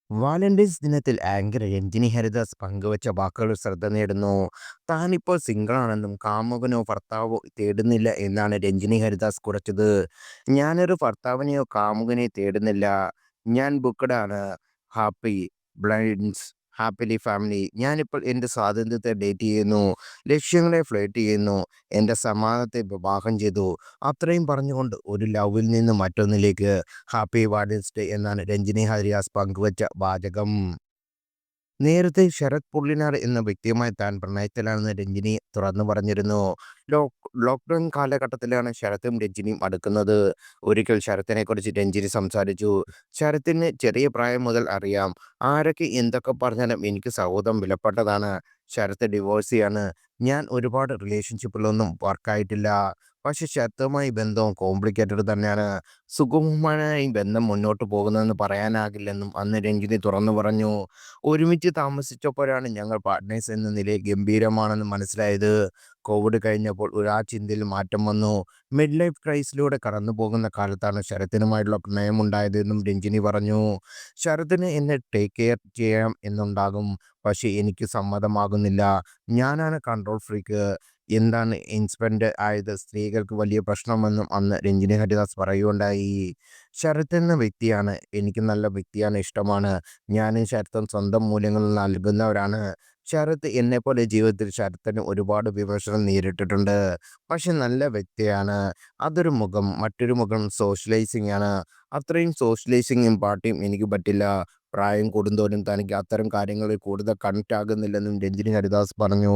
Valentine's ദിനത്തിൽ anchor Ranjini Haridas പങ്കുവച്ച വാക്കുകൾ ശ്രദ്ധ നേടുന്നു. താനിപ്പോൾ സിംഗിളാണെന്നും കാമുകനോ ഭർത്താവോ തേടുന്നില്ല എന്നാണ് രഞ്ജിനി ഹരിദാസ് കുറിച്ചത്. ഞാനൊരു ഭർത്താവിനെയോ കാമുകനെയോ തേടുന്നില്ല. ഞാൻ ബുക്ക്ഡ് ആണ്. Happy blinds happily family. ഞാനിപ്പോൾ എൻ്റെ സ്വാതന്ത്ര്യത്തെ ഡേറ്റ് ചെയ്യുന്നു. ലക്ഷ്യങ്ങളെ ഫ്ലേർട്ട് ചെയ്യുന്നു. എൻ്റെ സമാധാനത്തെ വിവാഹം ചെയ്തു. അത്രയും പറഞ്ഞുകൊണ്ട് ഒരു ലവിൽ നിന്ന് മറ്റൊന്നിലേക്ക്. ഹാപ്പി വാലന്റൈൻസ് ഡേ എന്നാണ് രഞ്ജിനി ഹരിദാസ് പങ്കുവച്ച വാചകം. നേരത്തെ ശരത് പൊള്ളിനാർ എന്ന വ്യക്തിയുമായി താൻ പ്രണയത്തിലാണെന്ന് രഞ്ജിനി തുറന്നു പറഞ്ഞിരുന്നു. ലോക്ക്ഡൗൺ കാലഘട്ടത്തിലാണ് ശരത്തും രഞ്ജിനിയും അടുക്കുന്നത്. ഒരിക്കൽ ശരത്തിനെക്കുറിച്ച് രഞ്ജിനി സംസാരിച്ചു. ശരത്തിന് ചെറിയ പ്രായം മുതൽ അറിയാം. ആരൊക്കെ എന്തൊക്കെ പറഞ്ഞാലും എനിക്ക് സൗഹൃദം വിലപ്പെട്ടതാണ്. ശരത്ത് ഡിവോഴ്സിയാണ്. ഞാൻ ഒരുപാട് റിലേഷൻഷിപ്പിലൊന്നും വർക്കായിട്ടില്ല. പക്ഷെ ശരത്തുമായി ബന്ധം കോംപ്ലിക്കേറ്റഡ് തന്നെയാണ്. സുഗമമായ ഈ ബന്ധം മുന്നോട്ട് പോകുന്നതെന്ന് പറയാനാകില്ലെന്നും അന്ന് രഞ്ജിനി തുറന്നു പറഞ്ഞു. ഒരുമിച്ച് താമസിച്ചപ്പോഴാണ് ഞങ്ങൾ പാർട്ട്നേഴ്സ് എന്ന നിലയിൽ ഗംഭീരമാണെന്ന് മനസ്സിലായത്. കോവിഡ് കഴിഞ്ഞപ്പോൾ ആ ചിന്തയിൽ മാറ്റം വന്നു. മിഡ് ലൈഫ് ക്രൈസിലൂടെ കടന്നു പോകുന്ന കാലത്താണ് ശരത്തിനുമായിട്ടുള്ള പ്രണയമുണ്ടായതെന്നും രഞ്ജിനി പറഞ്ഞു. ശരത്തിന് എന്നെ ടേക്ക് കെയർ ചെയ്യാം എന്നുണ്ടാകും. പക്ഷേ എനിക്ക് സമ്മതമാകുന്നില്ല. ഞാനാണ് കൺട്രോൾ ഫ്രീക്ക്. എന്താണ് ഇൻഡിപെൻഡന്റ് ആയത് സ്ത്രീകൾക്ക് വലിയ പ്രശ്നമെന്നും അന്ന് രഞ്ജിനി ഹരിദാസ് പറയുകയുണ്ടായി. ശരത് എന്ന വ്യക്തിയാണ് എനിക്ക് നല്ല വ്യക്തിയാണ് ഇഷ്ടമാണ്. ഞാനും ശരത്തും സ്വന്തം മൂല്യങ്ങൾ നൽകുന്നവരാണ്. ശരത് എന്നെപ്പോലെ ജീവിതത്തിൽ ശരത്തിന് ഒരുപാട് വിമർശനം നേരിട്ടിട്ടുണ്ട്. പക്ഷെ നല്ല വ്യക്തിയാണ്. അതൊരു മുഖം. മറ്റൊരു മുഖം സോഷ്യലൈസിംഗ് ആണ്. അത്രയും സോഷ്യലൈസിങ്ങും പാർട്ടിയും എനിക്ക് പറ്റില്ല. പ്രായം കൂടുന്തോറും തനിക്ക് അത്തരം കാര്യങ്ങളിൽ കൂടുതൽ കണക്റ്റ് ആകുന്നില്ലെന്നും രഞ്ജിനി ഹരിദാസ് പറഞ്ഞു.